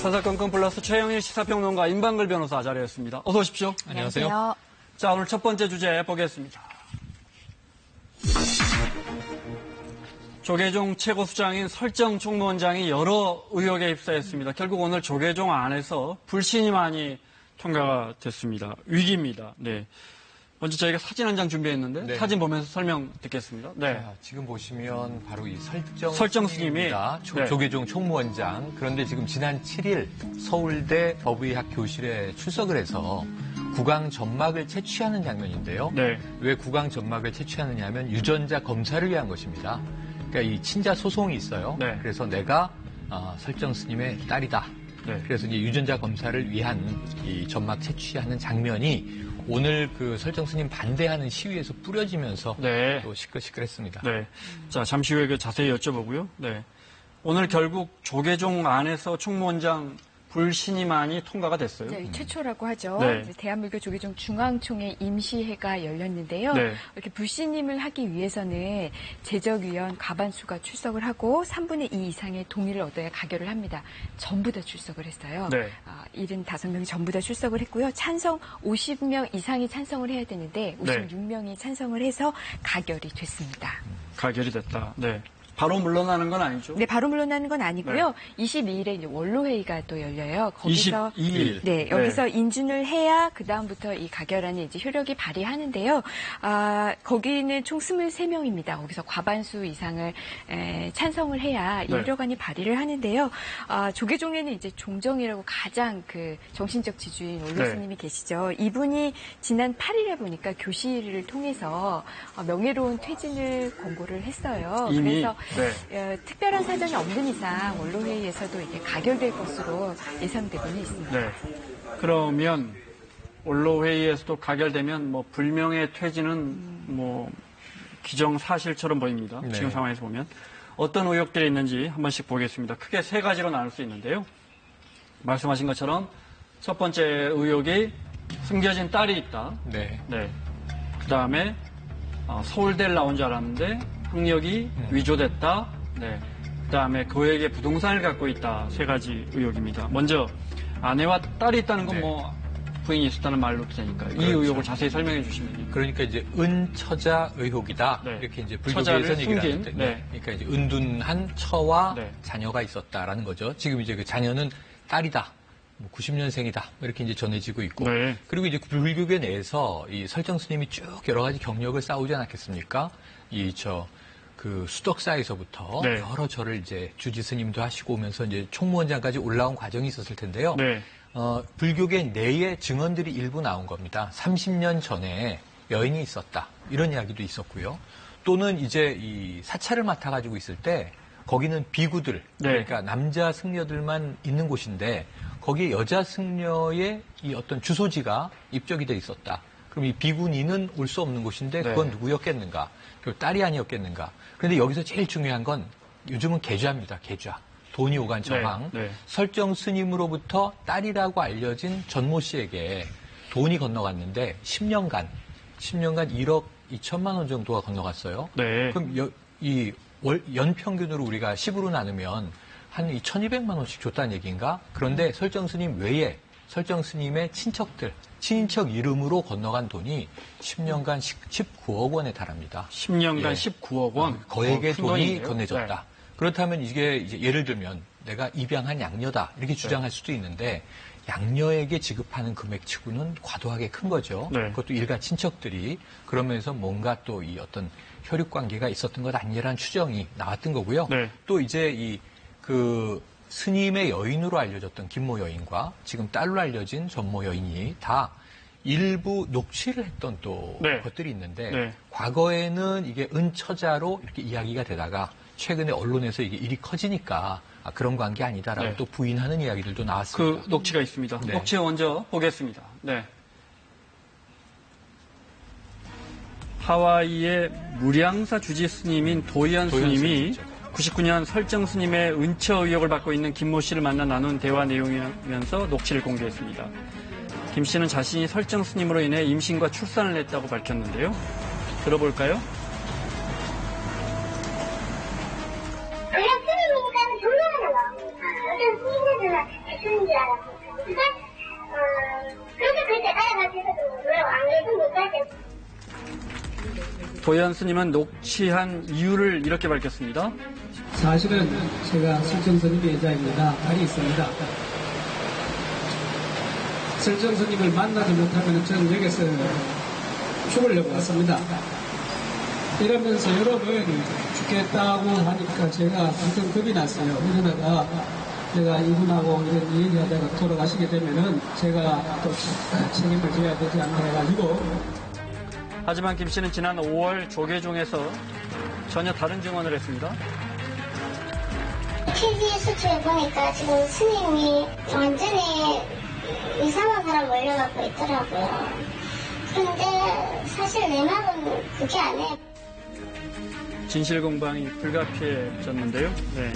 사사건건 플러스 최영일 시사평론가 임방글 변호사 자리했습니다. 어서 오십시오. 안녕하세요. 자, 오늘 첫 번째 주제 보겠습니다. 조계종 최고수장인 설정 총무원장이 여러 의혹에 휩싸였습니다. 결국 오늘 조계종 안에서 불신이 많이 통과가 됐습니다. 위기입니다. 네. 먼저 저희가 사진 한 장 준비했는데 네. 사진 보면서 설명 듣겠습니다. 네. 자, 지금 보시면 바로 이 설정 스님이 네. 조계종 총무원장. 그런데 지금 지난 7일 서울대 법의학 교실에 출석을 해서 구강 점막을 채취하는 장면인데요. 네. 왜 구강 점막을 채취하느냐 하면 유전자 검사를 위한 것입니다. 그러니까 이 친자 소송이 있어요. 네. 그래서 내가 설정 스님의 딸이다. 네. 그래서 이제 유전자 검사를 위한 이 점막 채취하는 장면이 오늘 그 설정 스님 반대하는 시위에서 뿌려지면서 네. 또 시끌시끌했습니다. 네. 자, 잠시 후에 자세히 여쭤보고요. 네. 오늘 결국 조계종 안에서 총무원장 불신임안이 통과가 됐어요. 네, 최초라고 하죠. 네. 이제 대한민국 조계종 중앙총회 임시회가 열렸는데요. 네. 이렇게 불신임을 하기 위해서는 제적위원 과반수가 출석을 하고 3분의 2 이상의 동의를 얻어야 가결을 합니다. 전부 다 출석을 했어요. 네. 75명이 전부 다 출석을 했고요. 찬성 50명 이상이 찬성을 해야 되는데 56명이 찬성을 해서 가결이 됐습니다. 가결이 됐다. 네. 바로 물러나는 건 아니죠? 네, 바로 물러나는 건 아니고요. 22일에 이제 원로회의가 또 열려요. 거기서 22일. 네, 여기서 인준을 해야 그 다음부터 이 가결안이 이제 효력이 발휘하는데요. 거기는 총 23명입니다. 거기서 과반수 이상을 찬성을 해야 이 네. 효력안이 발휘를 하는데요. 조계종에는 이제 종정이라고 가장 그 정신적 지주인 원로 스님이 계시죠. 이분이 지난 8일에 보니까 교실을 통해서 명예로운 퇴진을 권고를 했어요. 이미 그래서 네. 특별한 사정이 없는 이상 원로회의에서도 이게 가결될 것으로 예상되고는 있습니다. 네. 그러면 원로회의에서도 가결되면 뭐 불명예 퇴진은 뭐 기정사실처럼 보입니다. 네. 지금 상황에서 보면 어떤 의혹들이 있는지 한 번씩 보겠습니다. 크게 세 가지로 나눌 수 있는데요. 말씀하신 것처럼 첫 번째 의혹이 숨겨진 딸이 있다. 네. 네. 그 다음에 서울대를 나온 줄 알았는데 학력이 위조됐다. 네. 그다음에 그에게 부동산을 갖고 있다. 세 가지 의혹입니다. 먼저 아내와 딸이 있다는 건 뭐 부인이 있었다는 말로 되니까 이 그렇죠. 의혹을 자세히 설명해 주시면요. 그러니까 이제 은처자 의혹이다. 네. 이렇게 이제 처자를 불교계에서는 얘기를 숨긴, 하는데, 네. 그러니까 이제 은둔한 처와 네. 자녀가 있었다라는 거죠. 지금 이제 그 자녀는 딸이다. 90년생이다. 이렇게 이제 전해지고 있고. 네. 그리고 이제 불교계 내에서 이 설정 스님이 쭉 여러 가지 경력을 쌓우지 않았겠습니까? 그 수덕사에서부터 네. 여러 절을 이제 주지 스님도 하시고 오면서 이제 총무원장까지 올라온 과정이 있었을 텐데요. 네. 불교계 내의 증언들이 일부 나온 겁니다. 30년 전에 여인이 있었다. 이런 이야기도 있었고요. 또는 이제 이 사찰을 맡아가지고 있을 때 거기는 비구들, 네. 그러니까 남자 승려들만 있는 곳인데 거기에 여자 승려의 이 어떤 주소지가 입적이 돼 있었다. 그럼 이 비구니는 올 수 없는 곳인데 그건 네. 누구였겠는가? 결국 딸이 아니었겠는가? 그런데 여기서 제일 중요한 건 요즘은 계좌입니다. 계좌. 돈이 오간 정황. 네. 설정 스님으로부터 딸이라고 알려진 전모 씨에게 돈이 건너갔는데 10년간 1억 2천만 원 정도가 건너갔어요. 네. 그럼 연평균으로 우리가 10으로 나누면 한 1,200만 원씩 줬다는 얘기인가? 그런데 설정 스님 외에 설정 스님의 친인척 이름으로 건너간 돈이 10년간 19억 원에 달합니다. 10년간 예. 19억 원. 거액의 큰 돈이 돈이네요. 건네졌다. 네. 그렇다면 이게 이제 예를 들면 내가 입양한 양녀다 이렇게 주장할 수도 있는데 양녀에게 지급하는 금액치고는 과도하게 큰 거죠. 네. 그것도 일가 친척들이 그러면서 뭔가 또 이 어떤 혈육 관계가 있었던 것 아니라는 추정이 나왔던 거고요. 네. 또 이제 그 스님의 여인으로 알려졌던 김모 여인과 지금 딸로 알려진 전모 여인이 다 일부 녹취를 했던 또 네. 것들이 있는데 네. 과거에는 이게 은처자로 이렇게 이야기가 되다가 최근에 언론에서 이게 일이 커지니까 그런 관계 아니다라고 네. 또 부인하는 이야기들도 나왔습니다. 그 녹취가 있습니다. 네. 녹취 먼저 보겠습니다. 네. 하와이의 무량사 주지 스님인 도현 스님이 스님이죠. 99년 설정 스님의 은처 의혹을 받고 있는 김모 씨를 만나 나눈 대화 내용이면서 녹취를 공개했습니다. 김 씨는 자신이 설정 스님으로 인해 임신과 출산을 했다고 밝혔는데요. 들어볼까요? 그냥 스님이니까는 조용하다가 어떤 스님들은 대충 도현 스님은 녹취한 이유를 이렇게 밝혔습니다. 사실은 제가 설정 스님의 여자입니다. 딸이 있습니다. 설정 스님을 만나지 못하면 저는 여기서 죽으려고 왔습니다. 이러면서 여러분 죽겠다고 하니까 제가 엄청 겁이 났어요. 이러다가 제가 이분하고 이런 얘기하다가 돌아가시게 되면은 제가 또 책임을 져야 되지 않나 해가지고. 하지만 김 씨는 지난 5월 조계종에서 전혀 다른 증언을 했습니다. PD 수치에 보니까 지금 스님이 완전히 이상한 사람 몰려갖고 있더라고요. 그런데 사실 내 말은 그게 아니에요. 진실 공방이 불가피해졌는데요. 네.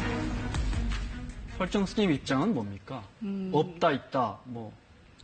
설정 스님 입장은 뭡니까? 없다, 있다, 뭐.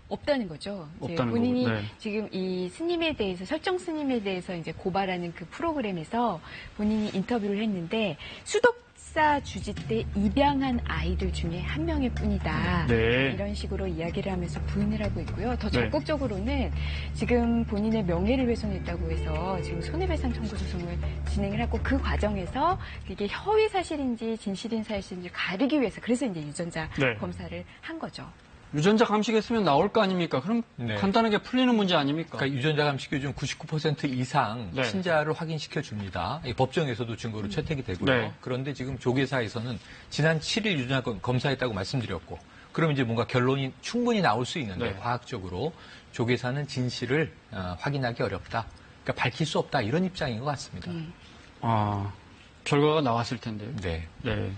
없다는 거죠. 이제 없다는 본인이 거고, 네. 지금 이 스님에 대해서 설정 스님에 대해서 이제 고발하는 그 프로그램에서 본인이 인터뷰를 했는데 수덕사 주지 때 입양한 아이들 중에 한 명일 뿐이다. 네. 이런 식으로 이야기를 하면서 부인을 하고 있고요. 더 네. 적극적으로는 지금 본인의 명예를 훼손했다고 해서 지금 손해배상 청구 소송을 진행을 하고 그 과정에서 이게 허위 사실인지 진실인 사실인지 가리기 위해서 그래서 이제 유전자 네. 검사를 한 거죠. 유전자 감식했으면 나올 거 아닙니까? 그럼 네. 간단하게 풀리는 문제 아닙니까? 그러니까 유전자 감식 요즘 99% 이상 네. 친자를 확인시켜 줍니다. 법정에서도 증거로 채택이 되고요. 네. 그런데 지금 조계사에서는 지난 7일 유전자 검사했다고 말씀드렸고, 그럼 이제 뭔가 결론이 충분히 나올 수 있는데 네. 과학적으로 조계사는 진실을 확인하기 어렵다. 그러니까 밝힐 수 없다 이런 입장인 것 같습니다. 결과가 나왔을 텐데요. 네. 네.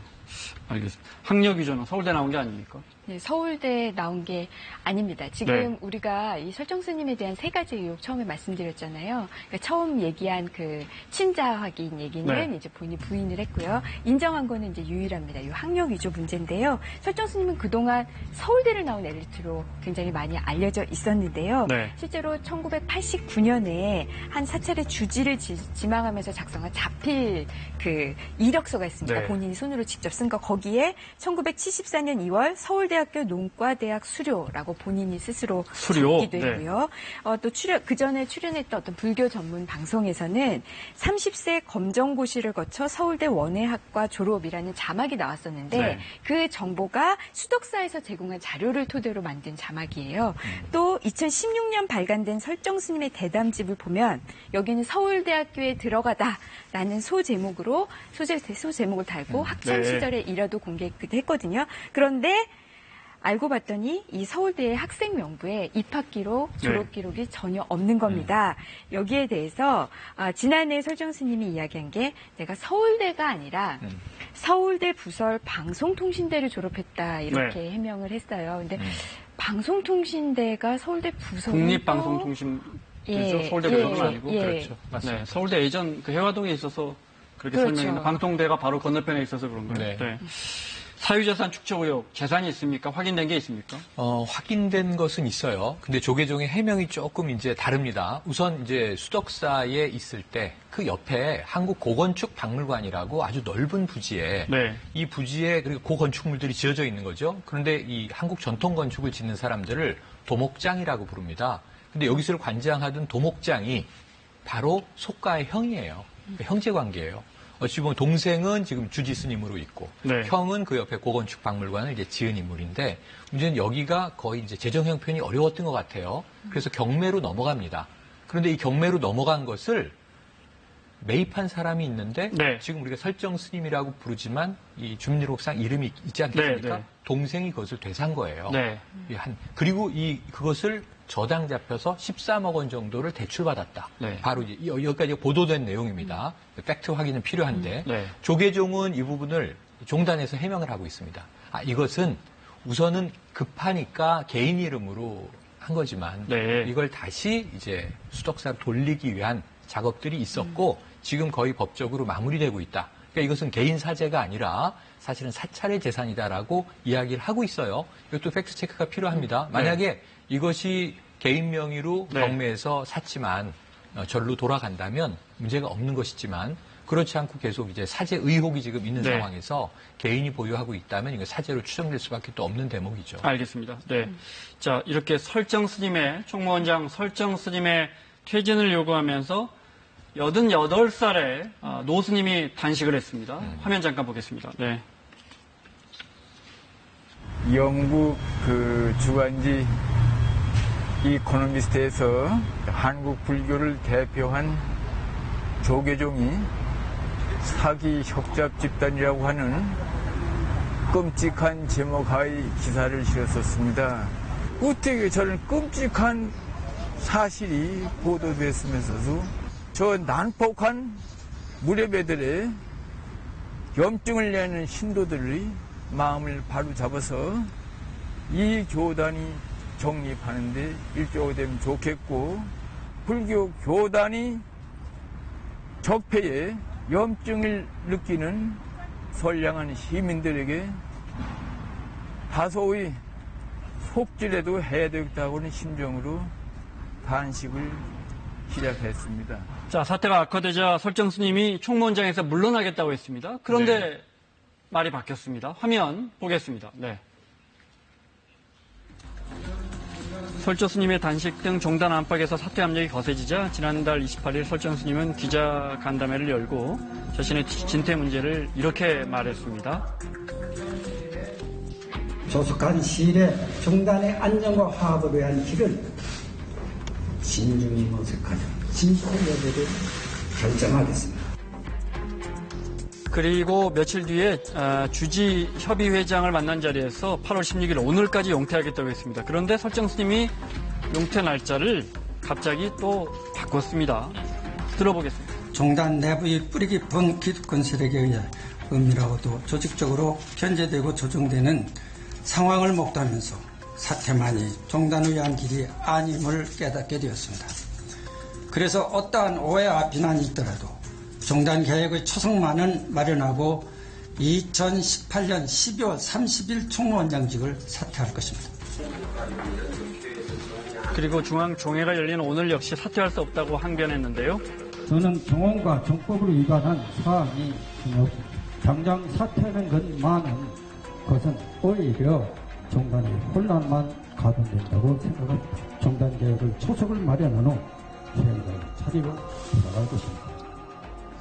알겠습니다. 학력 위조는 서울대 나온 게 아닙니까? 네, 서울대 나온 게 아닙니다. 지금 네. 우리가 이 설정 스님에 대한 세 가지 의혹 처음에 말씀드렸잖아요. 그러니까 처음 얘기한 그 친자 확인 얘기는 네. 이제 본인이 부인을 했고요. 인정한 거는 이제 유일합니다. 이 학력 위조 문제인데요. 설정 스님은 그동안 서울대를 나온 엘리트로 굉장히 많이 알려져 있었는데요. 네. 실제로 1989년에 한 사찰의 주지를 지망하면서 작성한 자필 그 이력서가 있습니다. 네. 본인이 손으로 직접 쓴 거. 거기에 1974년 2월 서울대학교 농과대학 수료라고 본인이 스스로 수료? 적기도 네. 했고요. 또 그 전에 출연했던 어떤 불교 전문 방송에서는 30세 검정고시를 거쳐 서울대 원예학과 졸업이라는 자막이 나왔었는데 네. 그 정보가 수덕사에서 제공한 자료를 토대로 만든 자막이에요. 또 2016년 발간된 설정 스님의 대담집을 보면 여기는 서울대학교에 들어가다라는 소제목으로 소제목을 달고 학창 네. 시절에 일화도 공개했기도 했거든요. 그런데 알고 봤더니 이 서울대의 학생 명부에 입학 기록, 졸업 기록이 전혀 없는 겁니다. 여기에 대해서 지난해 설정 스님이 이야기한 게 내가 서울대가 아니라 서울대 부설 방송통신대를 졸업했다 이렇게 해명을 했어요. 근데 방송통신대가 서울대 부설 국립방송통신 서울대 그런 건 아니고 그렇죠. 맞습니다. 네, 서울대 예전 그 해화동에 있어서 그렇게 그렇죠. 설명했는데 방통대가 바로 건너편에 있어서 그런 거예요. 네. 사유재산 축적 의혹, 재산이 있습니까? 확인된 게 있습니까? 확인된 것은 있어요. 근데 조계종의 해명이 조금 이제 다릅니다. 우선 이제 수덕사에 있을 때 그 옆에 한국고건축박물관이라고 아주 넓은 부지에 네. 이 부지에 그리고 고건축물들이 지어져 있는 거죠. 그런데 이 한국 전통 건축을 짓는 사람들을 도목장이라고 부릅니다. 근데 여기서 관장하던 도목장이 바로 속가의 형이에요. 그러니까 형제 관계예요. 어찌 보면 동생은 지금 주지 스님으로 있고 네. 형은 그 옆에 고건축 박물관을 이제 지은 인물인데 문제는 여기가 거의 이제 재정 형편이 어려웠던 것 같아요. 그래서 경매로 넘어갑니다. 그런데 이 경매로 넘어간 것을 매입한 사람이 있는데 네. 지금 우리가 설정 스님이라고 부르지만 이 주민등록상 이름이 있지 않겠습니까? 네, 네. 동생이 그것을 되산 거예요. 네. 그리고 그것을 저당 잡혀서 13억 원 정도를 대출받았다. 네. 바로 이제 여기까지 보도된 내용입니다. 팩트 확인은 필요한데 네. 조계종은 이 부분을 종단에서 해명을 하고 있습니다. 이것은 우선은 급하니까 개인 이름으로 한 거지만 네. 이걸 다시 이제 수덕사로 돌리기 위한 작업들이 있었고 지금 거의 법적으로 마무리되고 있다. 그러니까 이것은 개인 사재가 아니라 사실은 사찰의 재산이다라고 이야기를 하고 있어요. 이것도 팩트 체크가 필요합니다. 만약에 이것이 개인 명의로 네. 경매에서 샀지만 절로 돌아간다면 문제가 없는 것이지만 그렇지 않고 계속 이제 사재 의혹이 지금 있는 네. 상황에서 개인이 보유하고 있다면 이거 사재로 추정될 수밖에 또 없는 대목이죠. 알겠습니다. 네. 자, 이렇게 총무원장 설정 스님의 퇴진을 요구하면서 88살에 노스님이 단식을 했습니다. 화면 잠깐 보겠습니다. 네. 영국 그 주간지 이코노미스트에서 한국 불교를 대표한 조계종이 사기 협잡 집단이라고 하는 끔찍한 제목하의 기사를 실었었습니다. 어떻게 저는 끔찍한 사실이 보도됐으면서도 저 난폭한 무렵애들의 염증을 내는 신도들의 마음을 바로 잡아서 이 교단이 정립하는데 일조가 되면 좋겠고, 불교 교단이 적폐에 염증을 느끼는 선량한 시민들에게 다소의 속죄라도 해야 되겠다고 하는 심정으로 단식을 시작했습니다. 자, 사태가 악화되자 설정 스님이 총무원장에서 물러나겠다고 했습니다. 그런데 말이 바뀌었습니다. 화면 보겠습니다. 네. 설정 스님의 단식 등 종단 안팎에서 사퇴 압력이 거세지자 지난달 28일 설정 스님은 기자 간담회를 열고 자신의 진퇴 문제를 이렇게 말했습니다. 조속한 시일에 종단의 안정과 화합을 위한 길을 진중히 모색하자 진실 여부를 결정하겠습니다. 그리고 며칠 뒤에 주지 협의회장을 만난 자리에서 8월 16일 오늘까지 용퇴하겠다고 했습니다. 그런데 설정 스님이 용퇴 날짜를 갑자기 또 바꿨습니다. 들어보겠습니다. 종단 내부의 뿌리 깊은 기득권 세력에 의해 은밀하고도 조직적으로 견제되고 조종되는 상황을 목도하면서 사태만이 종단을 위한 길이 아님을 깨닫게 되었습니다. 그래서 어떠한 오해와 비난이 있더라도 종단 개혁의 초석만은 마련하고 2018년 12월 30일 총무원장직을 사퇴할 것입니다. 그리고 중앙종회가 열리는 오늘 역시 사퇴할 수 없다고 항변했는데요. 저는 정원과 정법을 위반한 사안이 없습니다. 당장 사퇴하는 것만은 그것은 오히려 종단의 혼란만 가동된다고 생각합니다. 종단 개혁의 초석을 마련한 후 최선을 차리고 돌아갈 것입니다.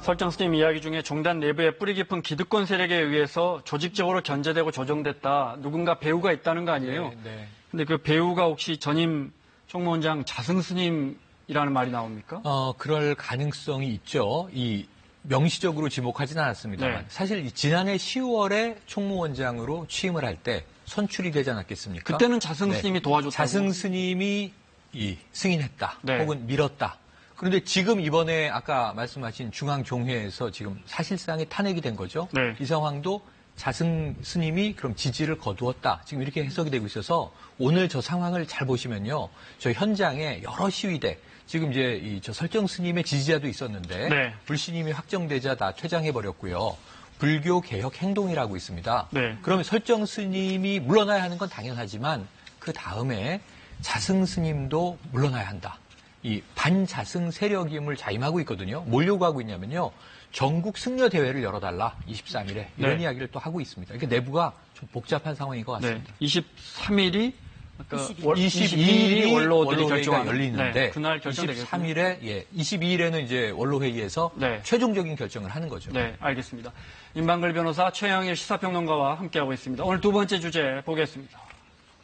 설정 스님 이야기 중에 종단 내부의 뿌리 깊은 기득권 세력에 의해서 조직적으로 견제되고 조정됐다. 누군가 배우가 있다는 거 아니에요? 네. 근데 그 배우가 혹시 전임 총무원장 자승 스님이라는 말이 나옵니까? 그럴 가능성이 있죠. 명시적으로 지목하지는 않았습니다만 네. 사실 지난해 10월에 총무원장으로 취임을 할 때 선출이 되지 않았겠습니까? 그때는 자승 스님이 도와줬다고. 자승 스님이 승인했다. 네. 혹은 밀었다. 그런데 지금 이번에 아까 말씀하신 중앙종회에서 지금 사실상의 탄핵이 된 거죠. 네. 이 상황도 자승 스님이 그럼 지지를 거두었다. 지금 이렇게 해석이 되고 있어서 오늘 저 상황을 잘 보시면요. 저 현장에 여러 시위대, 지금 이제 저 설정 스님의 지지자도 있었는데 네. 불신임이 확정되자 다 퇴장해버렸고요. 불교 개혁 행동이라고 있습니다. 네. 그러면 설정 스님이 물러나야 하는 건 당연하지만 그 다음에 자승 스님도 물러나야 한다. 이 반자승 세력임을 자임하고 있거든요. 뭘 요구하고 있냐면요. 전국 승려 대회를 열어달라. 23일에 이런 네. 이야기를 또 하고 있습니다. 그러니까 내부가 좀 복잡한 상황인 것 네. 같습니다. 23일이 22일이 원로들이 원로회의가 결정하는 열리는데 네, 그날 결정되겠습니다. 23일에 22일에는 이제 원로회의에서 네. 최종적인 결정을 하는 거죠. 네, 알겠습니다. 임방글 변호사, 최영일 시사평론가와 함께하고 있습니다. 오늘 두 번째 주제 보겠습니다.